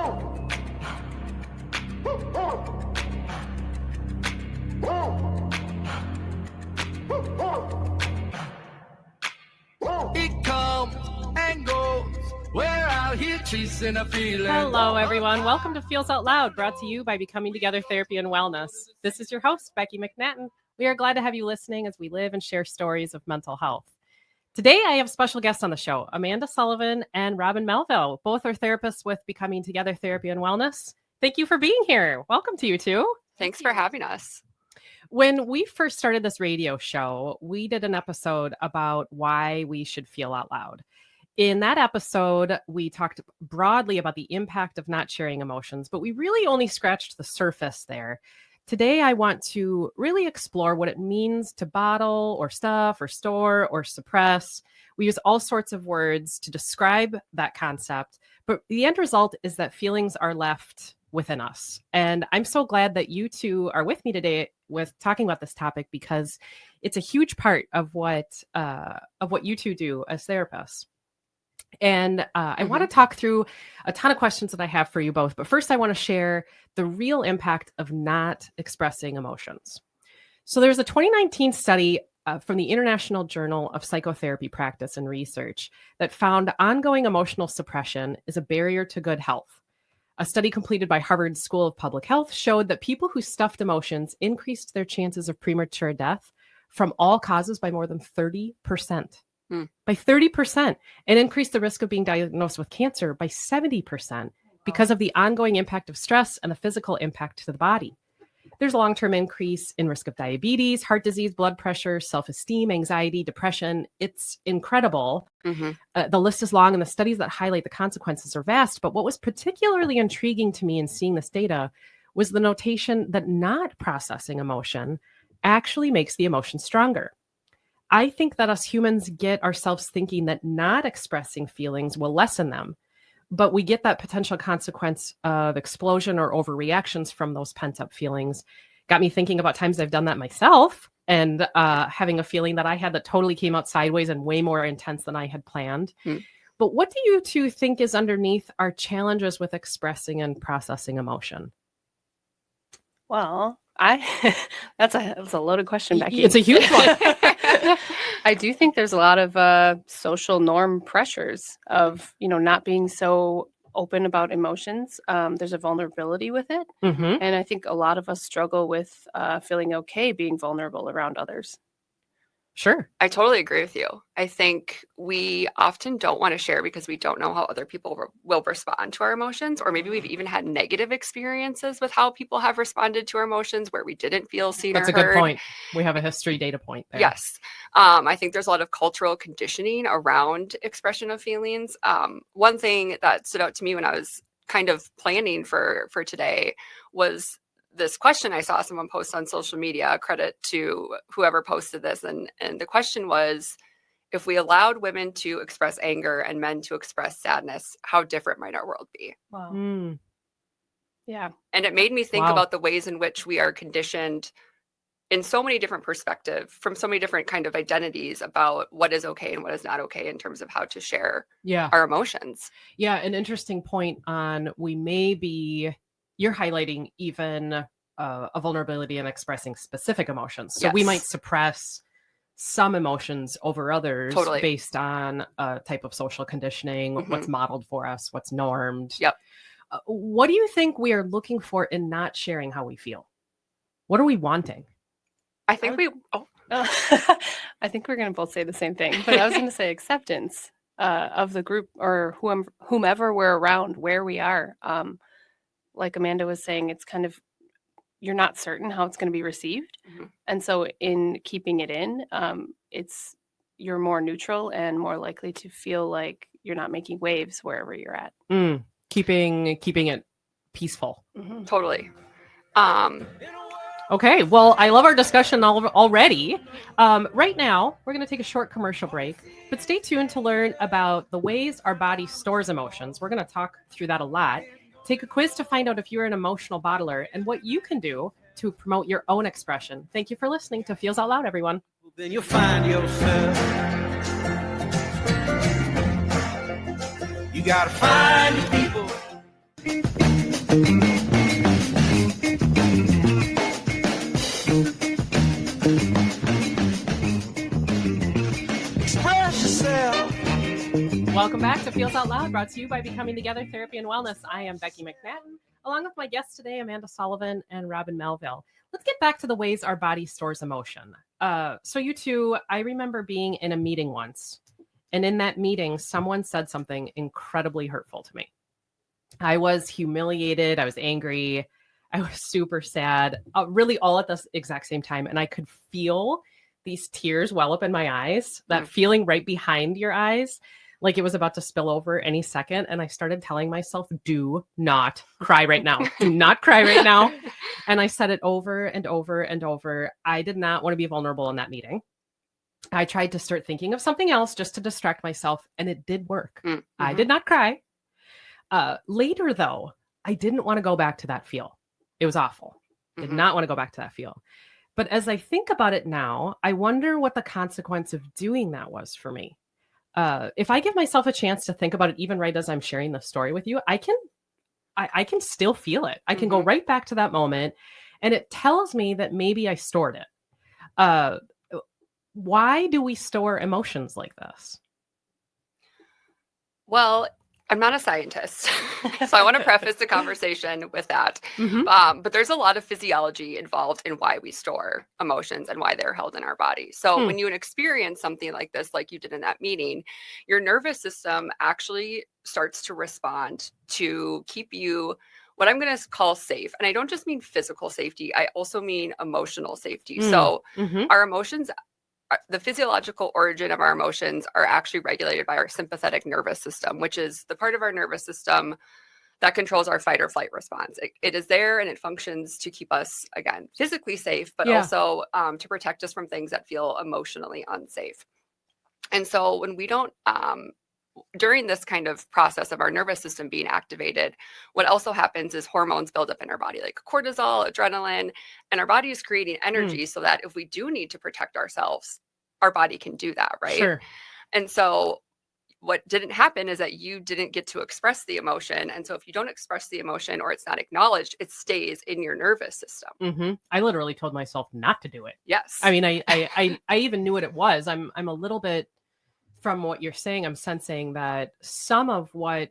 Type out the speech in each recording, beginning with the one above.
It comes and goes. We're out here chasing a feeling. Hello, everyone. Welcome to Feels Out Loud, brought to you by Becoming Together Therapy and Wellness. This is your host, Becky McNattin. We are glad to have you listening as we live and share stories of mental health. Today, I have special guests on the show, Amanda Sullivan and Robin Melville. Both are therapists with Becoming Together Therapy and Wellness. Thank you for being here. Welcome to you two. Thanks for having us. When we first started this radio show, we did an episode about why we should feel out loud. In that episode, we talked broadly about the impact of not sharing emotions, but we really only scratched the surface there. Today, I want to really explore what it means to bottle or stuff or store or suppress. We use all sorts of words to describe that concept, but the end result is that feelings are left within us. And I'm so glad that you two are with me today with talking about this topic, because it's a huge part of what you two do as therapists. And I want to talk through a ton of questions that I have for you both. But first, I want to share the real impact of not expressing emotions. So there's a 2019 study from the International Journal of Psychotherapy Practice and Research that found ongoing emotional suppression is a barrier to good health. A study completed by Harvard School of Public Health showed that people who stuffed emotions increased their chances of premature death from all causes by more than 30%. By 30%, and increased the risk of being diagnosed with cancer by 70% because of the ongoing impact of stress and the physical impact to the body. There's a long-term increase in risk of diabetes, heart disease, blood pressure, self-esteem, anxiety, depression. It's incredible. The list is long, and the studies that highlight the consequences are vast. But what was particularly intriguing to me in seeing this data was the notation that not processing emotion actually makes the emotion stronger. I think that us humans get ourselves thinking that not expressing feelings will lessen them, but we get that potential consequence of explosion or overreactions from those pent-up feelings. Got me thinking about times I've done that myself, and having a feeling that I had that totally came out sideways and way more intense than I had planned. But what do you two think is underneath our challenges with expressing and processing emotion? Well, that's a loaded question, Becky. It's a huge one. I do think there's a lot of social norm pressures of, not being so open about emotions. There's a vulnerability with it. And I think a lot of us struggle with feeling okay being vulnerable around others. Sure. I totally agree with you. I think we often don't want to share because we don't know how other people will respond to our emotions, or maybe we've even had negative experiences with how people have responded to our emotions where we didn't feel seen or heard. That's a good point. We have a history data point there. Yes. I think there's a lot of cultural conditioning around expression of feelings. One thing that stood out to me when I was kind of planning for today was this question I saw someone post on social media. Credit to whoever posted this. And the question was, if we allowed women to express anger and men to express sadness, how different might our world be? Wow. Yeah. And it made me think about the ways in which we are conditioned in so many different perspectives, from so many different kind of identities about what is okay and what is not okay in terms of how to share our emotions. Yeah. An interesting point on you're highlighting even a vulnerability in expressing specific emotions. So we might suppress some emotions over others based on a type of social conditioning, what's modeled for us, what's normed. Yep. What do you think we are looking for in not sharing how we feel? What are we wanting? I think I think we're going to both say the same thing, but I was going to say acceptance of the group or whomever we're around, where we are. Like Amanda was saying, it's kind of, you're not certain how it's going to be received. And so in keeping it in, you're more neutral and more likely to feel like you're not making waves wherever you're at. Keeping it peaceful. Totally. Okay, well, I love our discussion already. Right now, we're going to take a short commercial break, but stay tuned to learn about the ways our body stores emotions. We're going to talk through that a lot. Take a quiz to find out if you're an emotional bottler and what you can do to promote your own expression. Thank you for listening to Feels Out Loud, everyone. Then you'll find yourself. You gotta find the people. Express yourself. Welcome back to Feels Out Loud, brought to you by Becoming Together Therapy and Wellness. I am Becky McNattin, along with my guests today, Amanda Sullivan and Robin Melville. Let's get back to the ways our body stores emotion. So you two, I remember being in a meeting once, and in that meeting, someone said something incredibly hurtful to me. I was humiliated. I was angry. I was super sad, really all at the exact same time. And I could feel these tears well up in my eyes, that feeling right behind your eyes, like it was about to spill over any second. And I started telling myself, do not cry right now. Do not cry right now. And I said it over and over and over. I did not want to be vulnerable in that meeting. I tried to start thinking of something else just to distract myself, and it did work. Mm-hmm. I did not cry. Later, though, I didn't want to go back to that feel. It was awful. Did not want to go back to that feel. But as I think about it now, I wonder what the consequence of doing that was for me. If I give myself a chance to think about it, even right as I'm sharing the story with you, I can still feel it. I can go right back to that moment, and it tells me that maybe I stored it. Why do we store emotions like this? Well, I'm not a scientist, so I want to preface the conversation with that. But there's a lot of physiology involved in why we store emotions and why they're held in our body. So when you experience something like this, like you did in that meeting, your nervous system actually starts to respond to keep you what I'm going to call safe. And I don't just mean physical safety, I also mean emotional safety. So our emotions, the physiological origin of our emotions are actually regulated by our sympathetic nervous system, which is the part of our nervous system that controls our fight or flight response. It is there and it functions to keep us, again, physically safe, but also to protect us from things that feel emotionally unsafe. And so when we don't, during this kind of process of our nervous system being activated, what also happens is hormones build up in our body, like cortisol, adrenaline, and our body is creating energy so that if we do need to protect ourselves, our body can do that, right? Sure. And so what didn't happen is that you didn't get to express the emotion. And so if you don't express the emotion or it's not acknowledged, it stays in your nervous system. I literally told myself not to do it. Yes. I mean, I even knew what it was. I'm a little bit, from what you're saying, I'm sensing that some of what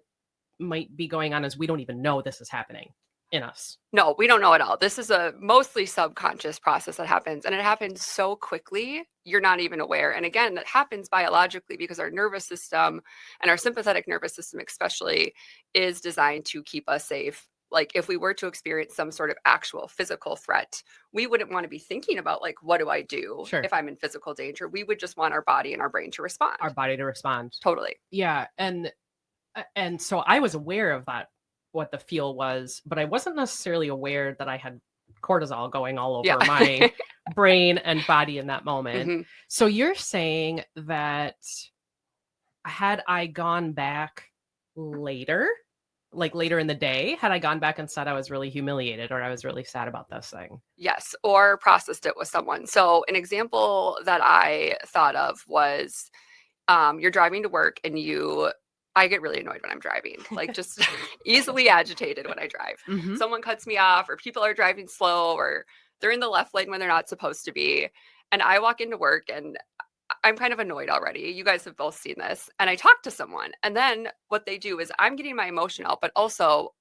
might be going on is we don't even know this is happening in us. No, we don't know at all. This is a mostly subconscious process that happens, and it happens so quickly, you're not even aware. And again, that happens biologically because our nervous system and our sympathetic nervous system especially is designed to keep us safe. Like if we were to experience some sort of actual physical threat, we wouldn't want to be thinking about like, what do I do if I'm in physical danger? We would just want our body and our brain to respond. Our body to respond. Totally. Yeah. And so I was aware of that, what the feel was, but I wasn't necessarily aware that I had cortisol going all over my brain and body in that moment. So you're saying that had I gone back later, like later in the day, had I gone back and said I was really humiliated or I was really sad about this thing? Yes, or processed it with someone. So an example that I thought of was you're driving to work and I get really annoyed when I'm driving, like just easily agitated when I drive. Someone cuts me off or people are driving slow or they're in the left lane when they're not supposed to be. And I walk into work and I'm kind of annoyed already. You guys have both seen this. And I talk to someone. And then what they do is I'm getting my emotion out, but also,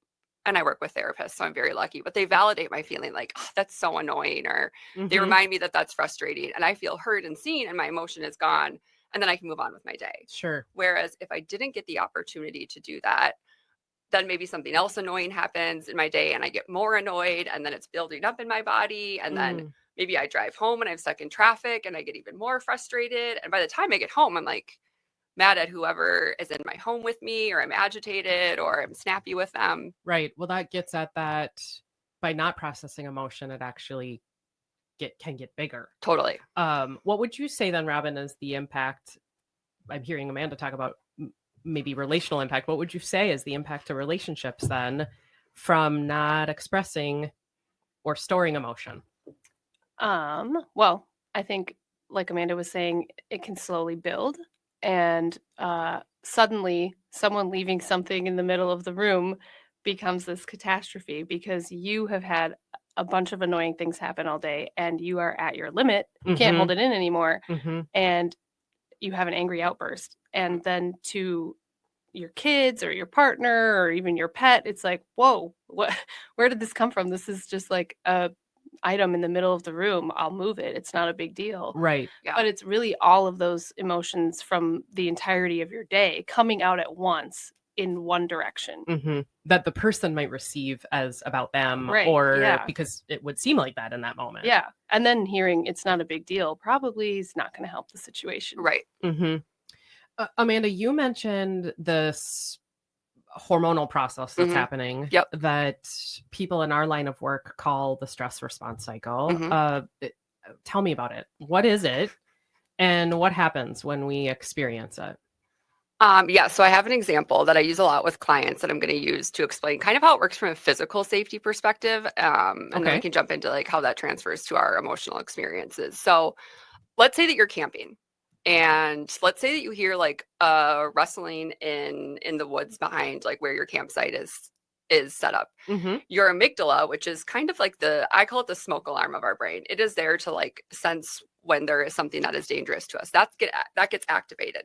and I work with therapists, so I'm very lucky, but they validate my feeling like, oh, that's so annoying. Or they remind me that that's frustrating. And I feel heard and seen and my emotion is gone. And then I can move on with my day. Sure. Whereas if I didn't get the opportunity to do that, then maybe something else annoying happens in my day and I get more annoyed and then it's building up in my body. And then maybe I drive home and I'm stuck in traffic and I get even more frustrated. And by the time I get home, I'm like mad at whoever is in my home with me, or I'm agitated, or I'm snappy with them. Right. Well, that gets at that by not processing emotion, it actually can get bigger. Totally. What would you say then, Robin, is the impact? I'm hearing Amanda talk about maybe relational impact. What would you say is the impact to relationships then from not expressing or storing emotion? Well, I think like Amanda was saying, it can slowly build, and suddenly someone leaving something in the middle of the room becomes this catastrophe because you have had a bunch of annoying things happen all day and you are at your limit. You can't hold it in anymore. And you have an angry outburst. And then to your kids or your partner or even your pet, it's like, whoa, where did this come from? This is just like a item in the middle of the room. I'll move it. It's not a big deal. Right. Yeah. But it's really all of those emotions from the entirety of your day coming out at once in one direction. That the person might receive as about them, Right, or yeah. because it would seem like that in that moment. Yeah. And then hearing it's not a big deal probably is not going to help the situation. Right. Amanda, you mentioned this hormonal process that's happening that people in our line of work call the stress response cycle. Tell me about it. What is it? And what happens when we experience it? Yeah, so I have an example that I use a lot with clients that I'm going to use to explain kind of how it works from a physical safety perspective. And then we can jump into like how that transfers to our emotional experiences. So let's say that you're camping. And let's say that you hear like rustling in the woods behind like where your campsite is set up. Your amygdala, which is kind of like I call it the smoke alarm of our brain. It is there to like sense when there is something that is dangerous to us. That gets activated.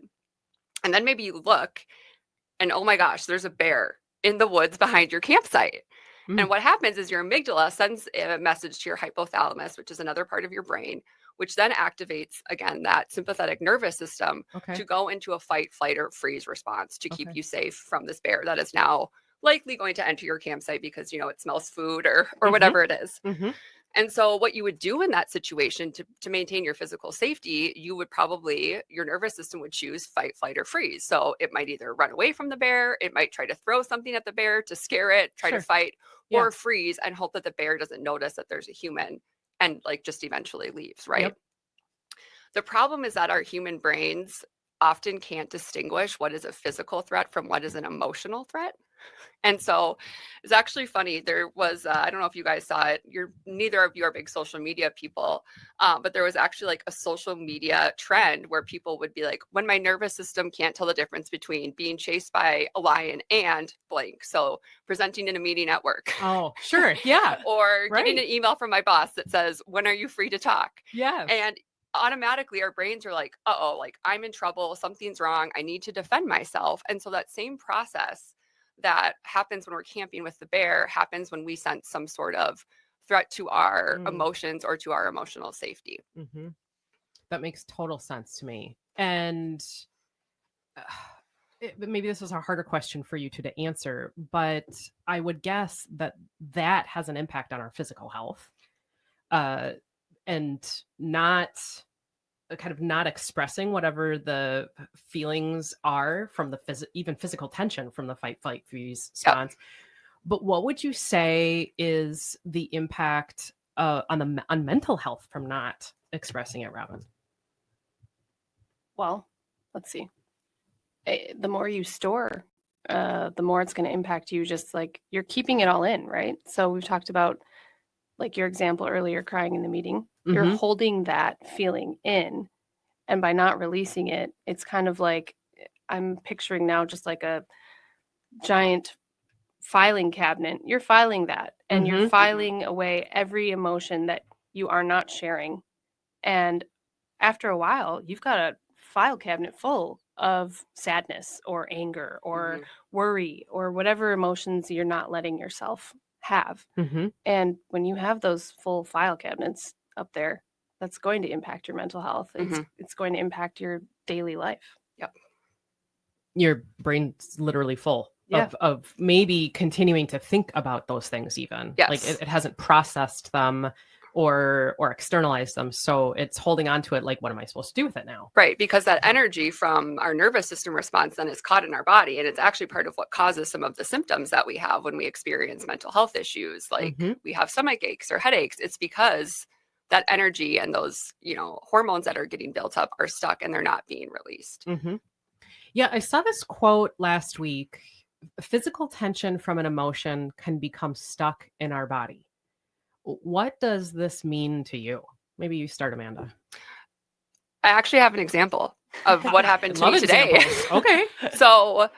And then maybe you look and oh my gosh, there's a bear in the woods behind your campsite. And what happens is your amygdala sends a message to your hypothalamus, which is another part of your brain, which then activates, again, that sympathetic nervous system to go into a fight, flight, or freeze response to keep you safe from this bear that is now likely going to enter your campsite because, you know, it smells food or whatever it is. And so what you would do in that situation to maintain your physical safety, your nervous system would choose fight, flight, or freeze. So it might either run away from the bear, it might try to throw something at the bear to scare it, try to fight, or freeze and hope that the bear doesn't notice that there's a human and like just eventually leaves, right? The problem is that our human brains often can't distinguish what is a physical threat from what is an emotional threat. And so it's actually funny. There was, I don't know if you guys saw it. Neither of you are big social media people, but there was actually like a social media trend where people would be like, when my nervous system can't tell the difference between being chased by a lion and blank. So presenting in a meeting at work. Oh, sure. Yeah. Or getting an email from my boss that says, when are you free to talk? Yeah. And automatically our brains are like, like I'm in trouble. Something's wrong. I need to defend myself. And so that same process that happens when we're camping with the bear happens when we sense some sort of threat to our emotions or to our emotional safety. That makes total sense to me. And maybe this is a harder question for you to answer, but I would guess that has an impact on our physical health, and not expressing whatever the feelings are from the even physical tension from the fight, flight, freeze response. But what would you say is the impact on mental health from not expressing it, Robin? Well, let's see. The more you store, the more it's going to impact you. Just like you're keeping it all in, right? So we've talked about like your example earlier, crying in the meeting. You're holding that feeling in. And by not releasing it, it's kind of like, I'm picturing now just like a giant filing cabinet. You're filing that and you're filing away every emotion that you are not sharing. And after a while, you've got a file cabinet full of sadness or anger or worry or whatever emotions you're not letting yourself have. And when you have those full file cabinets up there, that's going to impact your mental health. It's going to impact your daily life. Yep. Your brain's literally full of maybe continuing to think about those things even. Yes. Like it hasn't processed them or externalized them. So it's holding on to it like, what am I supposed to do with it now? Right. Because that energy from our nervous system response then is caught in our body. And it's actually part of what causes some of the symptoms that we have when we experience mental health issues. Like we have stomach aches or headaches. It's because that energy and those, hormones that are getting built up are stuck and they're not being released. Yeah, I saw this quote last week. Physical tension from an emotion can become stuck in our body. What does this mean to you? Maybe you start, Amanda. I actually have an example of what happened to me today. Okay. So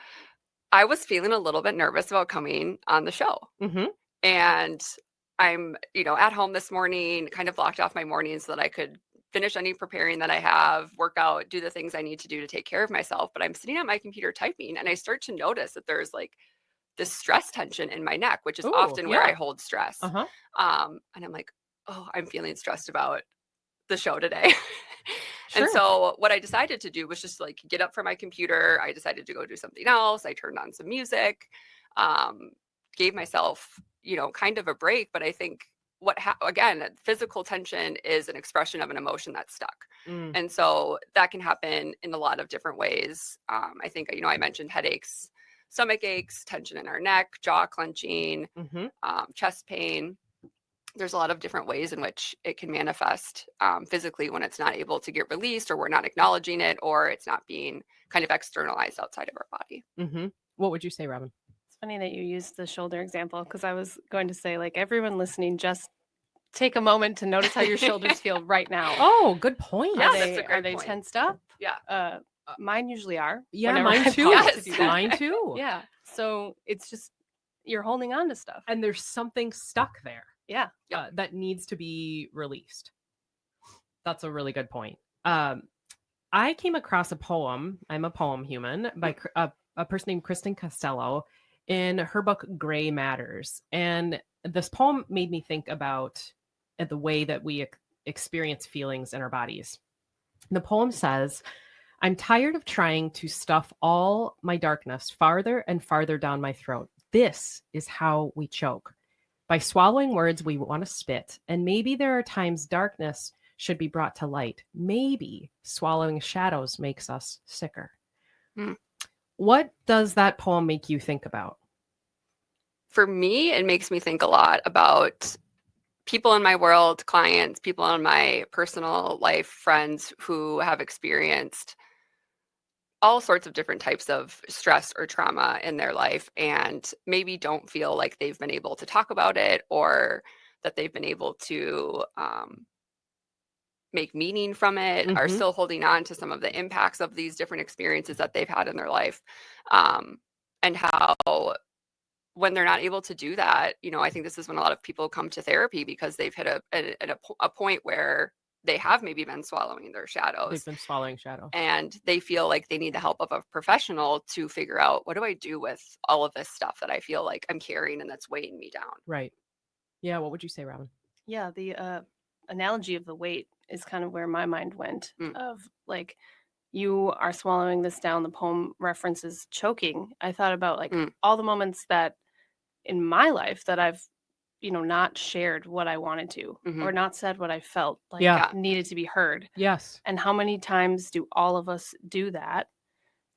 I was feeling a little bit nervous about coming on the show. Mm-hmm. And I'm, at home this morning, kind of blocked off my mornings so that I could finish any preparing that I have, work out, do the things I need to do to take care of myself. But I'm sitting at my computer typing, and I start to notice that there's like this stress tension in my neck, which is Ooh, often where yeah. I hold stress. Uh-huh. And I'm like, oh, I'm feeling stressed about the show today. Sure. And so what I decided to do was just like get up from my computer. I decided to go do something else. I turned on some music, gave myself, kind of a break. But I think again, physical tension is an expression of an emotion that's stuck. Mm. And so that can happen in a lot of different ways. I think, I mentioned headaches, stomach aches, tension in our neck, jaw clenching, Mm-hmm. Chest pain. There's a lot of different ways in which it can manifest physically when it's not able to get released, or we're not acknowledging it, or it's not being kind of externalized outside of our body. Mm-hmm. What would you say, Robin? It's funny that you used the shoulder example, because I was going to say, like, everyone listening, just take a moment to notice how your shoulders feel right now. Oh, good point. Yeah, Are that's they, a great are they point. tensed up? Yeah. Mine usually are. Yeah, whenever mine I too. pause Yes. to do that. Mine too. Yeah. So it's just, you're holding on to stuff. And there's something stuck there Yeah. that needs to be released. That's a really good point. I came across a poem. I'm a poem human by a person named Kristen Costello in her book Gray Matters. And this poem made me think about the way that we experience feelings in our bodies. The poem says, "I'm tired of trying to stuff all my darkness farther and farther down my throat. This is how we choke. By swallowing words we want to spit. And maybe there are times darkness should be brought to light. Maybe swallowing shadows makes us sicker." What does that poem make you think about? For me, it makes me think a lot about people in my world, clients, people in my personal life, friends who have experienced all sorts of different types of stress or trauma in their life, and maybe don't feel like they've been able to talk about it, or that they've been able to make meaning from it, are Mhm. still holding on to some of the impacts of these different experiences that they've had in their life. And how when they're not able to do that, I think this is when a lot of people come to therapy, because they've hit a point where they have maybe been swallowing their shadows, They've been swallowing shadow. and they feel like they need the help of a professional to figure out, what do I do with all of this stuff that I feel like I'm carrying and that's weighing me down? Right. Yeah. What would you say, Robin? Yeah, the analogy of the weight is kind of where my mind went, Mm. of like, you are swallowing this down. The poem references choking. I thought about like all the moments that in my life that I've, not shared what I wanted to, or not said what I felt like Yeah. needed to be heard. Yes. And how many times do all of us do that?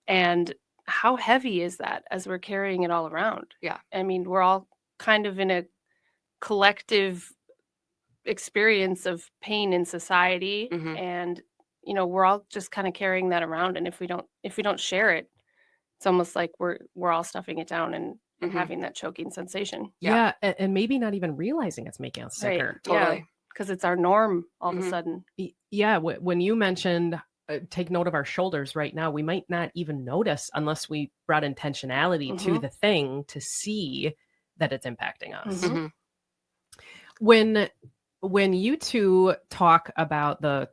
And how heavy is that as we're carrying it all around? Yeah. I mean, we're all kind of in a collective experience of pain in society, and we're all just kind of carrying that around, and if we don't share it, it's almost like we're all stuffing it down and having that choking sensation. Yeah. And maybe not even realizing it's making us Right. sicker. Totally. Because it's our norm all of a sudden. Yeah. When you mentioned take note of our shoulders right now, we might not even notice unless we brought intentionality to the thing to see that it's impacting us. When you two talk about the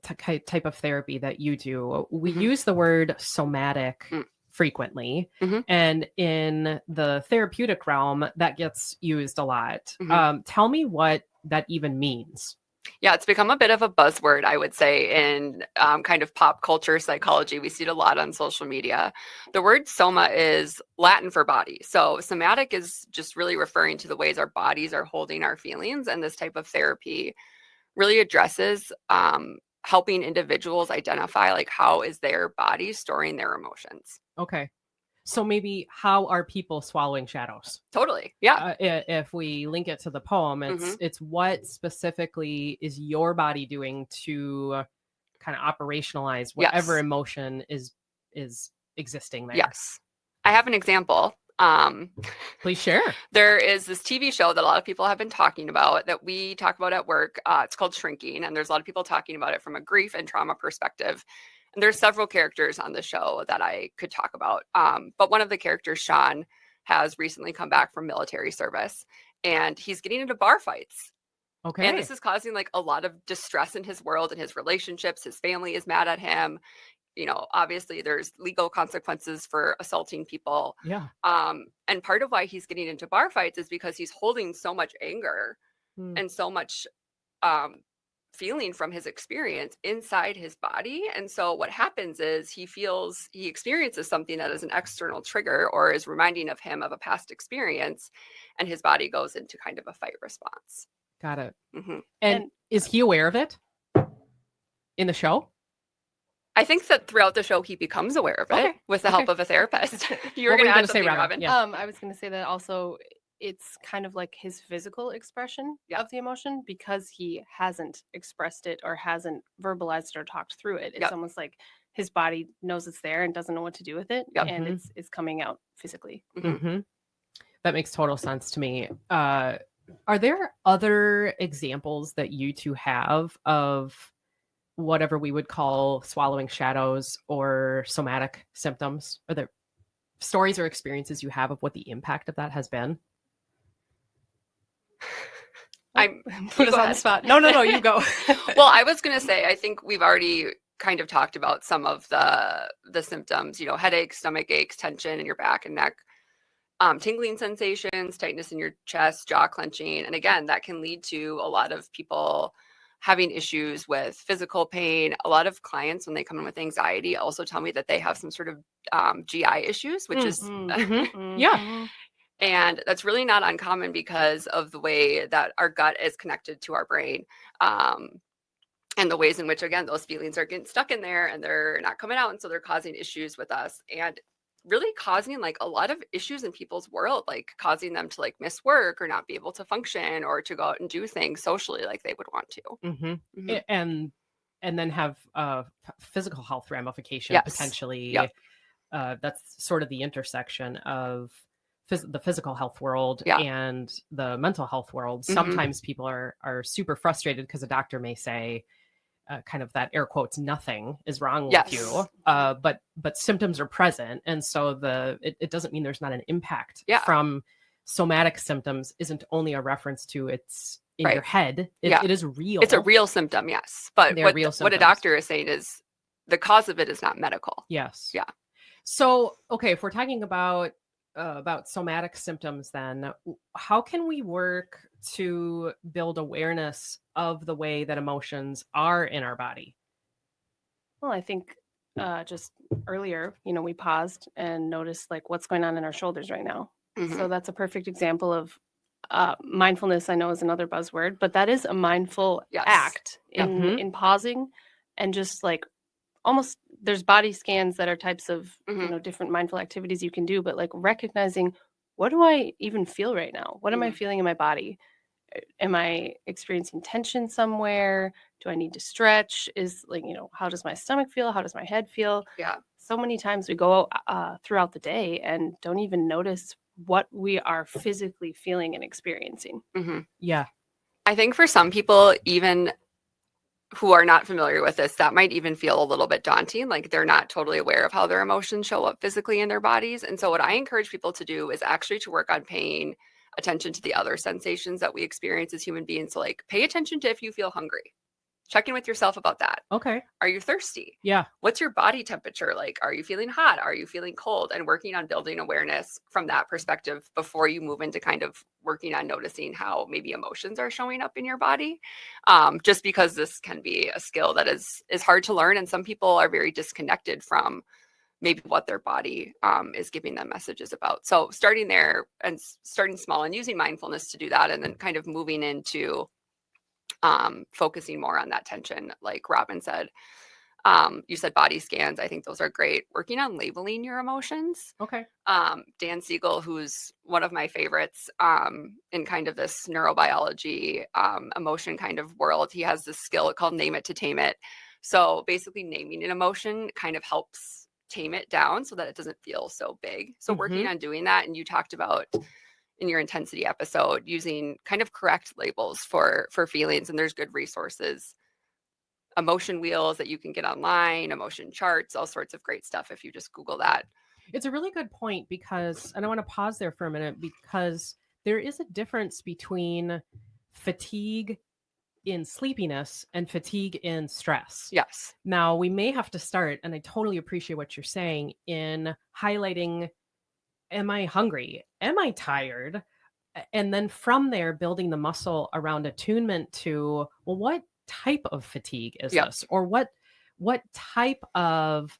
type of therapy that you do, we use the word somatic frequently. And in the therapeutic realm, that gets used a lot. Tell me what that even means. Yeah, it's become a bit of a buzzword, I would say, in kind of pop culture psychology. We see it a lot on social media. The word soma is Latin for body. So somatic is just really referring to the ways our bodies are holding our feelings. And this type of therapy really addresses helping individuals identify, like, how is their body storing their emotions. Okay. So maybe how are people swallowing shadows? Totally. Yeah. If we link it to the poem, it's what specifically is your body doing to kind of operationalize whatever emotion is existing there. Yes. I have an example. Please share. There is this TV show that a lot of people have been talking about, that we talk about at work. It's called Shrinking, and there's a lot of people talking about it from a grief and trauma perspective. And there's several characters on the show that I could talk about. But one of the characters, Sean, has recently come back from military service, and he's getting into bar fights. Okay. And this is causing like a lot of distress in his world and his relationships. His family is mad at him. Obviously there's legal consequences for assaulting people. Yeah. And part of why he's getting into bar fights is because he's holding so much anger and so much feeling from his experience inside his body. And so what happens is he experiences something that is an external trigger or is reminding of him of a past experience, and his body goes into kind of a fight response. Got it. Mm-hmm. And is he aware of it in the show? I think that throughout the show, he becomes aware of it with the help of a therapist. You were going to add something, Robin. Yeah. I was going to say that also it's kind of like his physical expression of the emotion, because he hasn't expressed it or hasn't verbalized it or talked through it. It's almost like his body knows it's there and doesn't know what to do with it. And it's coming out physically. Mm-hmm. That makes total sense to me. Are there other examples that you two have of whatever we would call swallowing shadows or somatic symptoms? Are there stories or experiences you have of what the impact of that has been? I'm put us on the spot. No, you go. Well, I was going to say, I think we've already kind of talked about some of the symptoms, headaches, stomach aches, tension in your back and neck, tingling sensations, tightness in your chest, jaw clenching. And again, that can lead to a lot of people having issues with physical pain. A lot of clients, when they come in with anxiety, also tell me that they have some sort of GI issues, which is, yeah. And that's really not uncommon because of the way that our gut is connected to our brain. And the ways in which, again, those feelings are getting stuck in there and they're not coming out. And so they're causing issues with us and really causing like a lot of issues in people's world, like causing them to like miss work or not be able to function or to go out and do things socially like they would want to. Mm-hmm. And then have physical health ramifications potentially. Yep. That's sort of the intersection of the physical health world and the mental health world. Sometimes people are super frustrated because a doctor may say kind of that air quotes nothing is wrong with you, but symptoms are present, and so it doesn't mean there's not an impact from somatic symptoms. Isn't only a reference to it's in your head. It is real. It's a real symptom, yes, but what a doctor is saying is the cause of it is not medical. Yes. Yeah. So okay, if we're talking about somatic symptoms, then how can we work to build awareness of the way that emotions are in our body? Well, I think just earlier, we paused and noticed like what's going on in our shoulders right now. So that's a perfect example of mindfulness. I know is another buzzword, but that is a mindful act in pausing and just like almost there's body scans that are types of different mindful activities you can do, but like recognizing, what do I even feel right now? What am I feeling in my body? Am I experiencing tension somewhere? Do I need to stretch? Is like, how does my stomach feel? How does my head feel? Yeah. So many times we go throughout the day and don't even notice what we are physically feeling and experiencing. Yeah. I think for some people, even who are not familiar with this, that might even feel a little bit daunting. Like they're not totally aware of how their emotions show up physically in their bodies. And so what I encourage people to do is actually to work on paying attention to the other sensations that we experience as human beings. So like pay attention to if you feel hungry. Check in with yourself about that. Okay. Are you thirsty? Yeah. What's your body temperature like? Are you feeling hot? Are you feeling cold? And working on building awareness from that perspective before you move into kind of working on noticing how maybe emotions are showing up in your body. Just because this can be a skill that is hard to learn. And some people are very disconnected from maybe what their body is giving them messages about. So starting there and starting small and using mindfulness to do that, and then kind of moving into focusing more on that tension, like Robin said. You said body scans. I think those are great. Working on labeling your emotions. Okay. Dan Siegel, who's one of my favorites in kind of this neurobiology emotion kind of world, he has this skill called name it to tame it. So basically naming an emotion kind of helps tame it down so that it doesn't feel so big. So working on doing that, and you talked about in your intensity episode using kind of correct labels for feelings, and there's good resources, emotion wheels that you can get online, emotion charts, all sorts of great stuff if you just Google that. It's a really good point because, and I want to pause there for a minute because there is a difference between fatigue in sleepiness and fatigue in stress. Yes. Now, we may have to start, and I totally appreciate what you're saying, in highlighting, am I hungry? Am I tired? And then from there, building the muscle around attunement to, well, what type of fatigue is Yep. this? Or what type of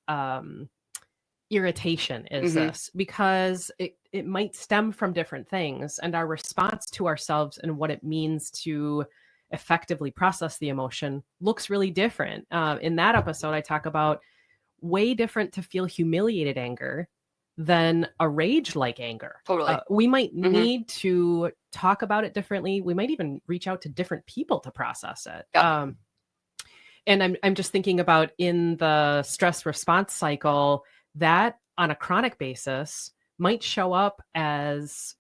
irritation is Mhm. this? Because it might stem from different things, and our response to ourselves and what it means to effectively process the emotion looks really different. In that episode, I talk about way different to feel humiliated anger than a rage-like anger. Totally. We might Mhm. need to talk about it differently. We might even reach out to different people to process it. Yep. And I'm just thinking about in the stress response cycle, that on a chronic basis might show up as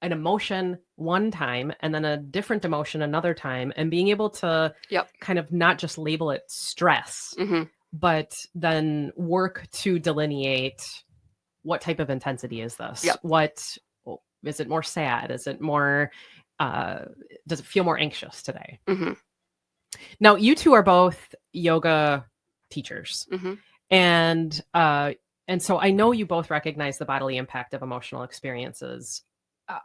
an emotion one time and then a different emotion another time, and being able to Yep. kind of not just label it stress, hmm but then work to delineate what type of intensity is this? Yep. What is it? More sad? Is it more, does it feel more anxious today? hmm Now, you two are both yoga teachers. hmm And so I know you both recognize the bodily impact of emotional experiences.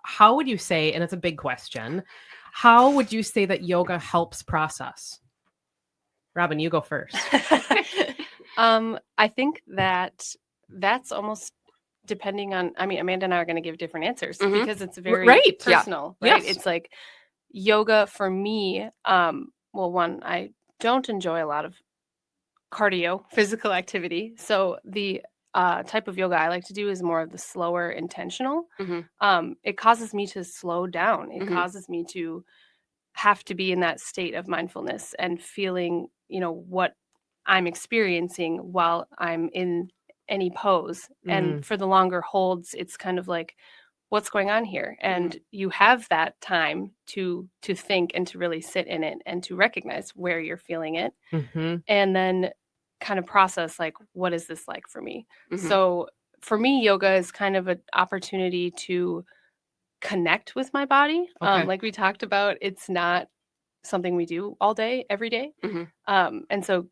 How would you say, and it's a big question, how would you say that yoga helps process? Robin, you go first. I think that's almost depending on, I mean, Amanda and I are going to give different answers Mhm. because it's very Right. Yeah. personal, right? Yes. It's like yoga for me, well, one, I don't enjoy a lot of cardio, physical activity. So the type of yoga I like to do is more of the slower, intentional. Mhm. It causes me to slow down. It Mhm. causes me to have to be in that state of mindfulness and feeling, what I'm experiencing while I'm in any pose. And for the longer holds, it's kind of like, what's going on here? And you have that time to think and to really sit in it and to recognize where you're feeling it. Mm-hmm. And then kind of process, like, what is this like for me? Mhm. So for me, yoga is kind of an opportunity to connect with my body. Okay. Like we talked about, it's not something we do all day, every day. Mhm. And so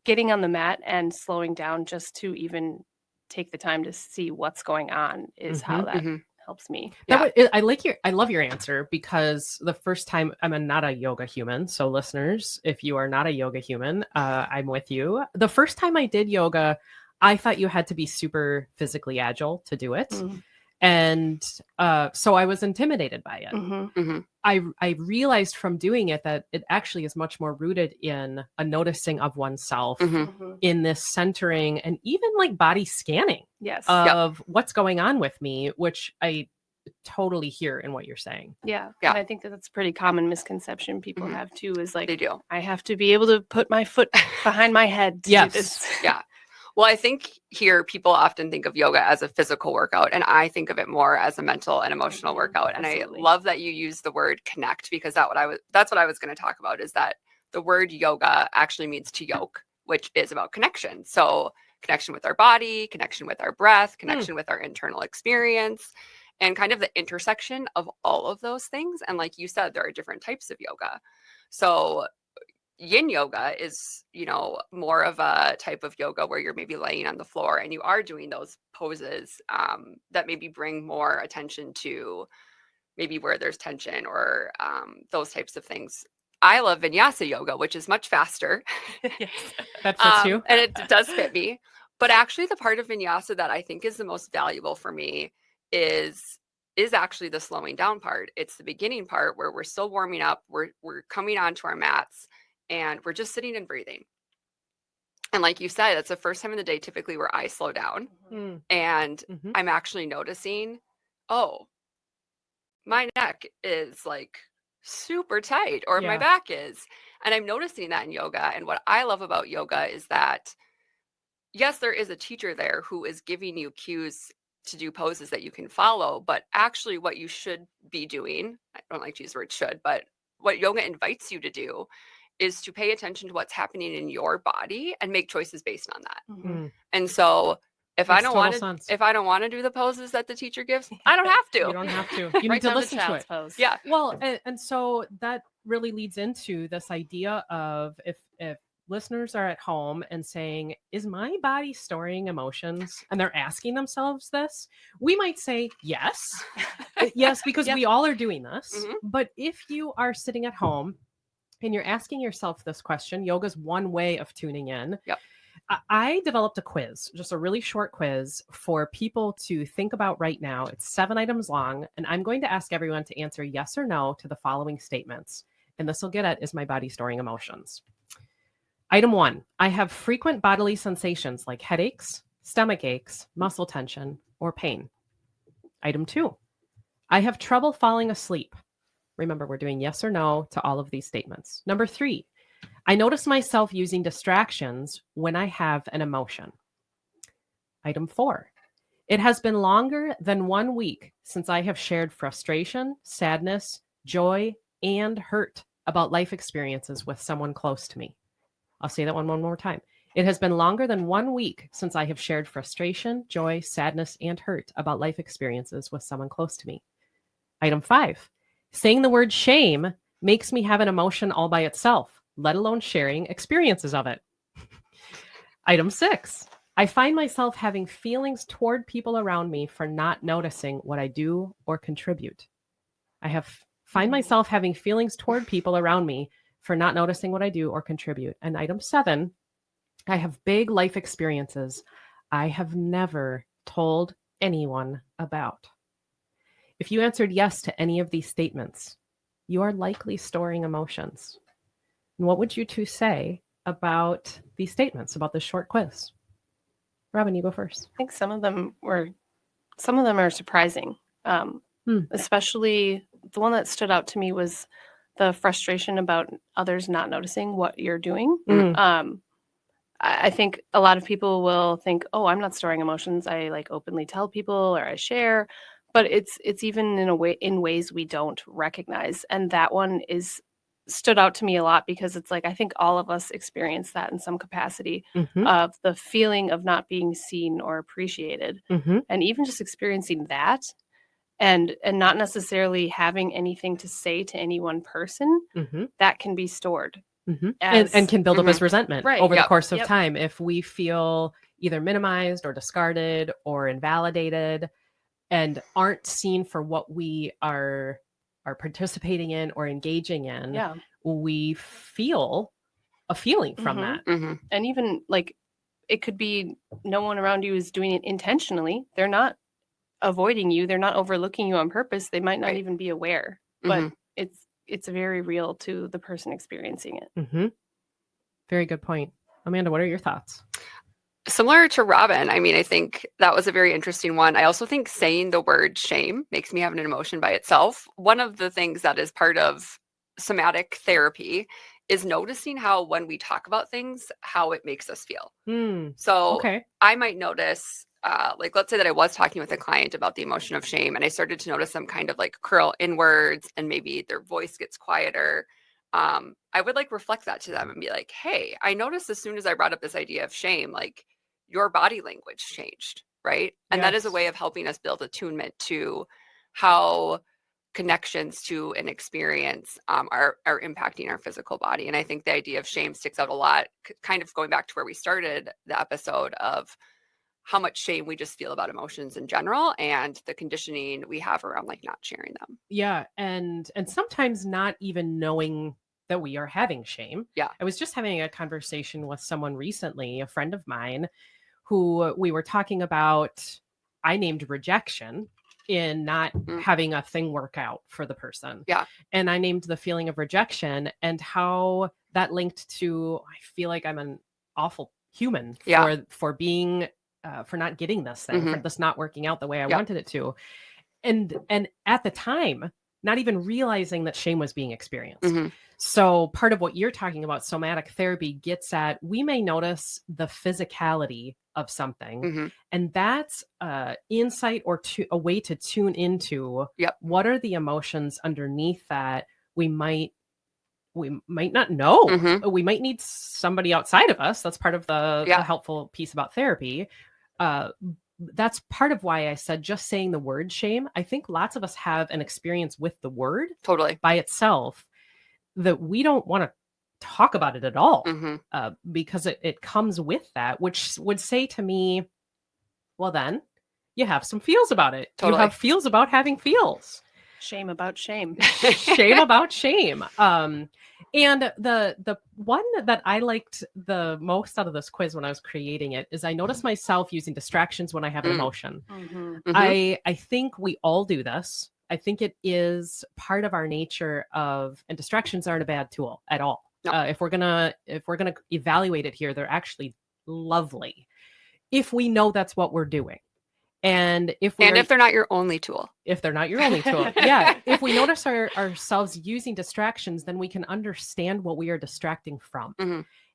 getting on the mat and slowing down just to even take the time to see what's going on is how that Mhm. helps me. Yeah. I love your answer, because the first time, I'm not a yoga human. So listeners, if you are not a yoga human, I'm with you. The first time I did yoga, I thought you had to be super physically agile to do it. Mhm. And so I was intimidated by it. Mhm. Mhm. I realized from doing it that it actually is much more rooted in a noticing of oneself, Mhm. Mhm. in this centering, and even like body scanning Yes. of what's going on with me, which I totally hear in what you're saying. Yeah. Yeah. And I think that's a pretty common misconception people Mhm. have too, is like, They do. I have to be able to put my foot behind my head to Yes. do this. Yeah. Well, I think here people often think of yoga as a physical workout, and I think of it more as a mental and emotional Mhm. workout. And Absolutely. I love that you use the word connect, because that's what I was going to talk about, is that the word yoga actually means to yoke, which is about connection. So connection with our body, connection with our breath, connection with our internal experience, and kind of the intersection of all of those things. And like you said, there are different types of yoga. So yin yoga is, more of a type of yoga where you're maybe laying on the floor and you are doing those poses that maybe bring more attention to maybe where there's tension, or those types of things. I love vinyasa yoga, which is much faster. Yes. That fits you. And it does fit me. But actually, the part of vinyasa that I think is the most valuable for me is actually the slowing down part. It's the beginning part where we're still warming up, we're coming onto our mats, and we're just sitting and breathing. And like you said, it's the first time in the day typically where I slow down, and Mhm. I'm actually noticing, oh, my neck is like super tight, or my Yeah. back is. And I'm noticing that in yoga. And what I love about yoga is that, yes, there is a teacher there who is giving you cues to do poses that you can follow, but actually what you should be doing, I don't like to use the word should, but what yoga invites you to do is to pay attention to what's happening in your body and make choices based on that. Mhm. And so if I Makes don't total want to, sense. if I don't want to do the poses that the teacher gives, I don't have to. You don't have to. You Right need to down to listen to child's it. pose. Yeah. Well, and so that really leads into this idea of if listeners are at home and saying, is my body storing emotions? And they're asking themselves this, we might say yes. Yes, because Yep. we all are doing this. Mhm. But if you are sitting at home and you're asking yourself this question, yoga's one way of tuning in. Yep. I developed a quiz, just a really short quiz for people to think about right now. It's 7 items long, and I'm going to ask everyone to answer yes or no to the following statements. And this will get at, is my body storing emotions? Item 1, I have frequent bodily sensations like headaches, stomach aches, muscle tension, or pain. Item 2, I have trouble falling asleep. Remember, we're doing yes or no to all of these statements. Number 3, I notice myself using distractions when I have an emotion. Item 4, it has been longer than 1 week since I have shared frustration, sadness, joy, and hurt about life experiences with someone close to me. I'll say that one more time. It has been longer than 1 week since I have shared frustration, joy, sadness, and hurt about life experiences with someone close to me. Item 5, saying the word shame makes me have an emotion all by itself, let alone sharing experiences of it. Item 6, I find myself having feelings toward people around me for not noticing what I do or contribute. I find myself having feelings toward people around me for not noticing what I do or contribute. And item 7, I have big life experiences I have never told anyone about. If you answered yes to any of these statements, you are likely storing emotions. And what would you two say about these statements, about this short quiz? Robin, you go first. I think some of them are surprising. Especially the one that stood out to me was the frustration about others not noticing what you're doing. I think a lot of people will think, oh, I'm not storing emotions. I like openly tell people or I share, but it's even in ways we don't recognize. And that one stood out to me a lot because it's like, I think all of us experience that in some capacity of the feeling of not being seen or appreciated. And even just experiencing that and not necessarily having anything to say to any one person, that can be stored. And can build up as resentment over the course of Yep. time if we feel either minimized or discarded or invalidated and aren't seen for what we are participating in or engaging in. We feel a feeling from that. And even like it could be no one around you is doing it intentionally. They're not avoiding you. They're not overlooking you on purpose. They might not even be aware, but it's very real to the person experiencing it. Very good point. Amanda, what are your thoughts? Similar to Robin, I mean, I think that was a very interesting one. I also think saying the word shame makes me have an emotion by itself. One of the things that is part of somatic therapy is noticing how when we talk about things, how it makes us feel. So I might notice, like, let's say that I was talking with a client about the emotion of shame and I started to notice them kind of like curl inwards and maybe their voice gets quieter. I would like reflect that to them and be like, hey, I noticed as soon as I brought up this idea of shame, like your body language changed, right? And that is a way of helping us build attunement to how connections to an experience are impacting our physical body. And I think the idea of shame sticks out a lot, kind of going back to where we started the episode of how much shame we just feel about emotions in general and the conditioning we have around like not sharing them. Yeah. And sometimes not even knowing that we are having shame. Yeah. I was just having a conversation with someone recently, a friend of mine, who we were talking about, I named rejection in not having a thing work out for the person. Yeah. And I named the feeling of rejection and how that linked to, I feel like I'm an awful human for being, for not getting this thing, for this not working out the way I wanted it to. And at the time, not even realizing that shame was being experienced. So part of what you're talking about, somatic therapy, gets at, we may notice the physicality of something, and that's insight or a way to tune into what are the emotions underneath that we might we might not know. Mhm. We might need somebody outside of us. That's part of the helpful piece about therapy. That's part of why I said just saying the word shame. I think lots of us have an experience with the word Totally. by itself that we don't want to talk about it at all, because it comes with that, which would say to me, well, then you have some feels about it. Totally. You have feels about having feels. Shame about shame. Shame about shame. And the one that I liked the most out of this quiz when I was creating it is I noticed myself using distractions when I have an emotion. I think we all do this. I think it is part of our nature and distractions aren't a bad tool at all. No. If we're gonna evaluate it here, they're actually lovely if we know that's what we're doing. And if they're not your only tool. If they're not your only tool. Yeah. If we notice ourselves using distractions, then we can understand what we are distracting from.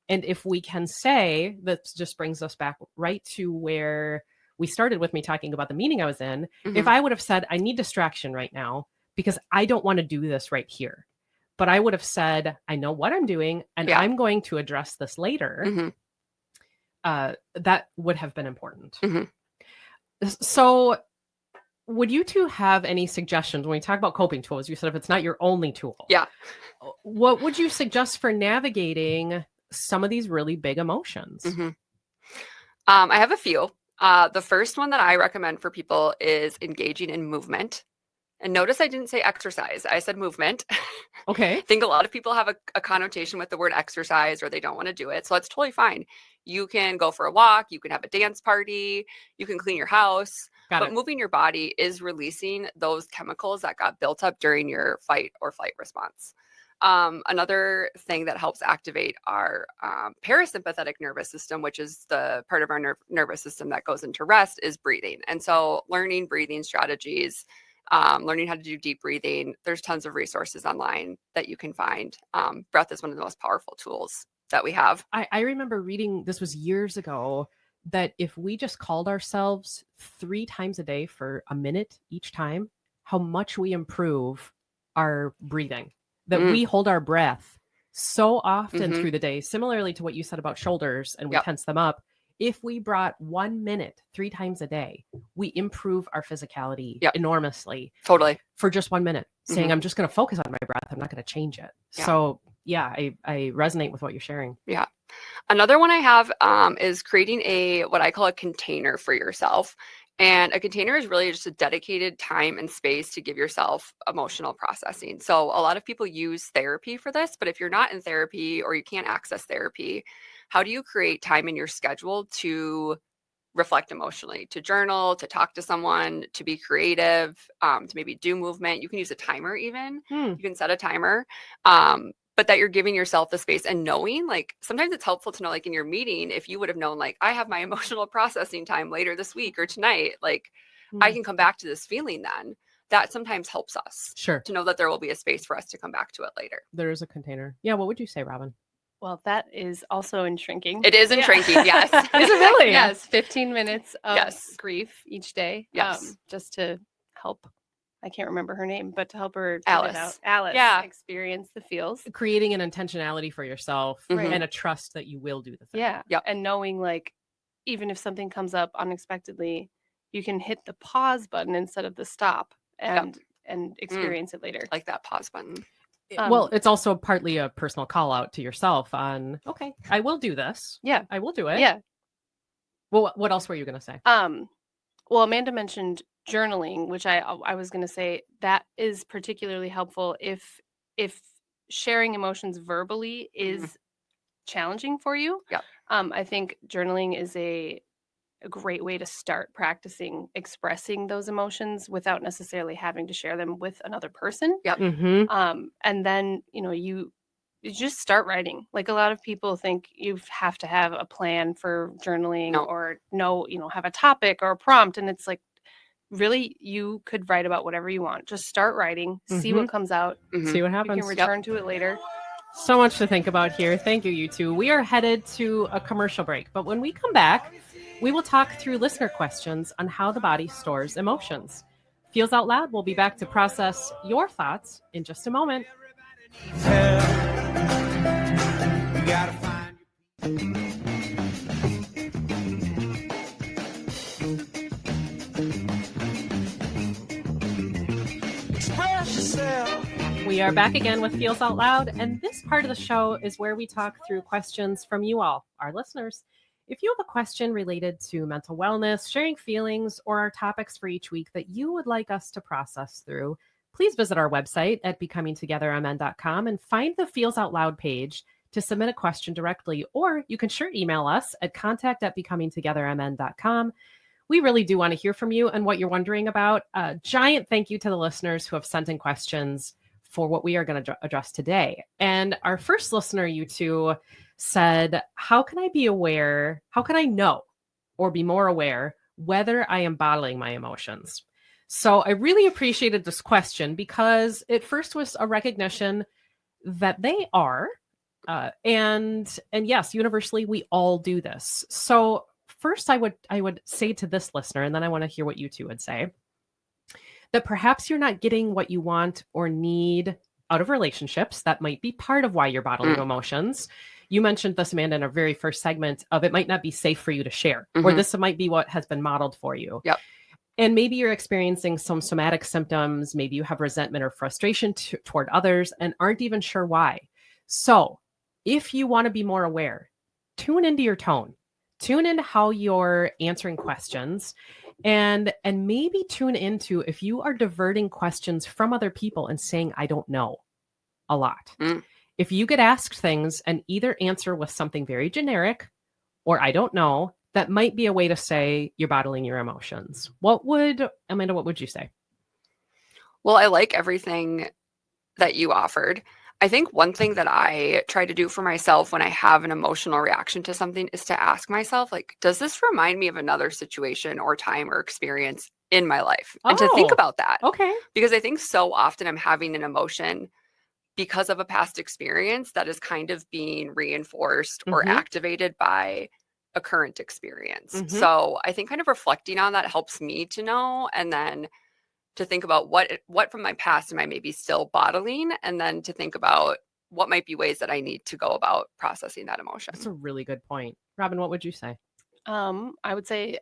And if we can say, that just brings us back right to where we started with me talking about the meeting I was in. If I would have said, I need distraction right now because I don't want to do this right here. But I would have said, I know what I'm doing and I'm going to address this later. That would have been important. So would you two have any suggestions when we talk about coping tools? You said if it's not your only tool. Yeah. What would you suggest for navigating some of these really big emotions? I have a few. The first one that I recommend for people is engaging in movement. And notice I didn't say exercise. I said movement. Okay. I think a lot of people have a connotation with the word exercise or they don't want to do it. So that's totally fine. You can go for a walk. You can have a dance party. You can clean your house. But moving your body is releasing those chemicals that got built up during your fight or flight response. Another thing that helps activate our parasympathetic nervous system, which is the part of our nervous system that goes into rest, is breathing. And so learning breathing strategies, learning how to do deep breathing. There's tons of resources online that you can find. Breath is one of the most powerful tools that we have. I remember reading, this was years ago, that if we just called ourselves 3 times a day for a minute each time, how much we improve our breathing, that we hold our breath so often through the day, similarly to what you said about shoulders and we tense them up. If we brought 1 minute 3 times a day, we improve our physicality enormously. Totally. For just 1 minute, saying, I'm just going to focus on my breath. I'm not going to change it. Yeah. So yeah, I resonate with what you're sharing. Yeah. Another one I have is creating what I call a container for yourself. And a container is really just a dedicated time and space to give yourself emotional processing. So a lot of people use therapy for this, but if you're not in therapy or you can't access therapy, how do you create time in your schedule to reflect emotionally, to journal, to talk to someone, to be creative, to maybe do movement? You can use a timer even. You can set a timer. But that you're giving yourself the space and knowing, like, sometimes it's helpful to know, like in your meeting, if you would have known, like, I have my emotional processing time later this week or tonight, like I can come back to this feeling then. That sometimes helps us to know that there will be a space for us to come back to it later. There is a container. Yeah. What would you say, Robin? Well, that is also in shrinking. It is in shrinking. Yes. Is it really? Yes. 15 minutes of grief each day. Yes. Just to help. I can't remember her name, but to help her Alice experience the feels. Creating an intentionality for yourself and a trust that you will do the thing. Yeah. And knowing, like, even if something comes up unexpectedly, you can hit the pause button instead of the stop and experience it later. Like that pause button. Well, it's also partly a personal call out to yourself on, okay, I will do this. Yeah. I will do it. Yeah. Well, what else were you going to say? Well, Amanda mentioned journaling, which I was going to say that is particularly helpful if sharing emotions verbally is challenging for you. Yeah. I think journaling is a great way to start practicing expressing those emotions without necessarily having to share them with another person. Yep. And then, you just start writing. Like, a lot of people think you have to have a plan for journaling or have a topic or a prompt. And it's like, really, you could write about whatever you want. Just start writing, see what comes out. See what happens. You can return to it later. So much to think about here. Thank you, you two. We are headed to a commercial break, but when we come back, we will talk through listener questions on how the body stores emotions. Feels Out Loud will be back to process your thoughts in just a moment. gotta find express yourself. We are back again with Feels Out Loud, and this part of the show is where we talk through questions from you all, our listeners. If you have a question related to mental wellness, sharing feelings, or our topics for each week that you would like us to process through, please visit our website at becomingtogethermn.com and find the Feels Out Loud page to submit a question directly, or you can sure email us at contact@becomingtogethermn.com. We really do want to hear from you and what you're wondering about. A giant thank you to the listeners who have sent in questions for what we are going to address today. And our first listener, you two, said, how can I know or be more aware whether I am bottling my emotions? So I really appreciated this question because it first was a recognition that they are, and yes, universally, we all do this. So first I would say to this listener, and then I want to hear what you two would say, that perhaps you're not getting what you want or need out of relationships. That might be part of why you're bottling emotions. You mentioned this, Amanda, in our very first segment of it might not be safe for you to share, or this might be what has been modeled for you. Yep. And maybe you're experiencing some somatic symptoms. Maybe you have resentment or frustration toward others and aren't even sure why. So if you want to be more aware, tune into your tone, tune into how you're answering questions, and maybe tune into if you are diverting questions from other people and saying, I don't know a lot. If you get asked things and either answer with something very generic or I don't know, that might be a way to say you're bottling your emotions. Amanda, what would you say? Well, I like everything that you offered. I think one thing that I try to do for myself when I have an emotional reaction to something is to ask myself, like, does this remind me of another situation or time or experience in my life? And to think about that. Okay. Because I think so often I'm having an emotion because of a past experience that is kind of being reinforced or activated by a current experience. So I think kind of reflecting on that helps me to know, and then to think about what from my past am I maybe still bottling, and then to think about what might be ways that I need to go about processing that emotion. That's a really good point. Robin, what would you say? I would say,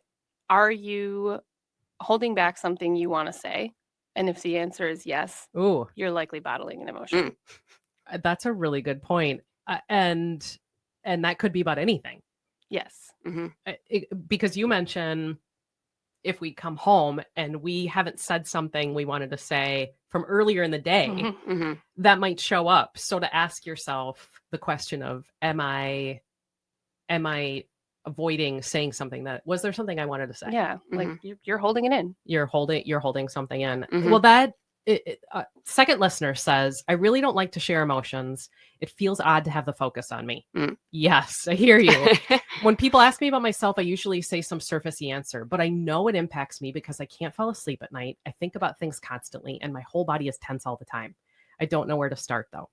are you holding back something you want to say? And if the answer is yes, you're likely bottling an emotion. That's a really good point. And that could be about anything. Yes. Because you mentioned if we come home and we haven't said something we wanted to say from earlier in the day, that might show up. So to ask yourself the question of, am I avoiding saying something was there something I wanted to say? Yeah. Like you're holding it in. You're holding something in. Well, that second listener says, I really don't like to share emotions. It feels odd to have the focus on me. Yes, I hear you. When people ask me about myself, I usually say some surfacey answer, but I know it impacts me because I can't fall asleep at night. I think about things constantly and my whole body is tense all the time. I don't know where to start though.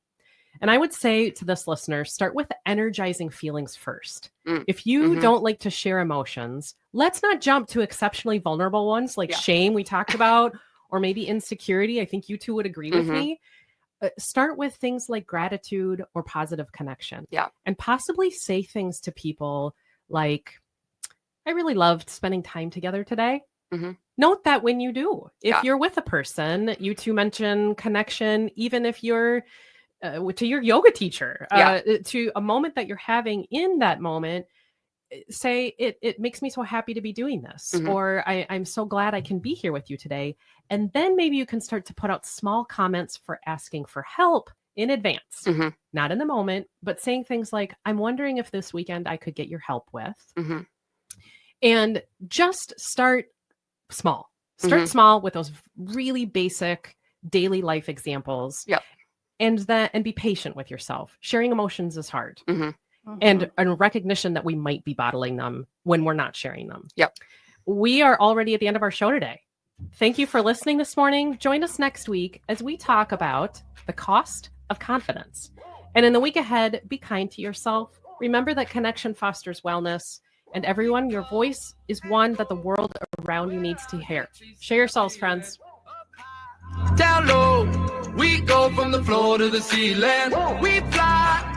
And I would say to this listener, start with energizing feelings first. If you don't like to share emotions, let's not jump to exceptionally vulnerable ones like shame we talked about, or maybe insecurity. I think you two would agree with me. Start with things like gratitude or positive connection. Yeah. And possibly say things to people like, I really loved spending time together today. Note that when you do. If you're with a person, you two mention connection, even if you're to your yoga teacher, to a moment that you're having in that moment, say it makes me so happy to be doing this, or I'm so glad I can be here with you today. And then maybe you can start to put out small comments for asking for help in advance, not in the moment, but saying things like, I'm wondering if this weekend I could get your help with. And just start small. Start small with those really basic daily life examples. And be patient with yourself. Sharing emotions is hard. And a recognition that we might be bottling them when we're not sharing them. We are already at the end of our show today. Thank you for listening this morning. Join us next week as we talk about the cost of confidence. And in the week ahead, be kind to yourself. Remember that connection fosters wellness. And everyone, your voice is one that the world around you needs to hear. Share yourselves, friends. Down low, we go from the floor to the ceiling. We fly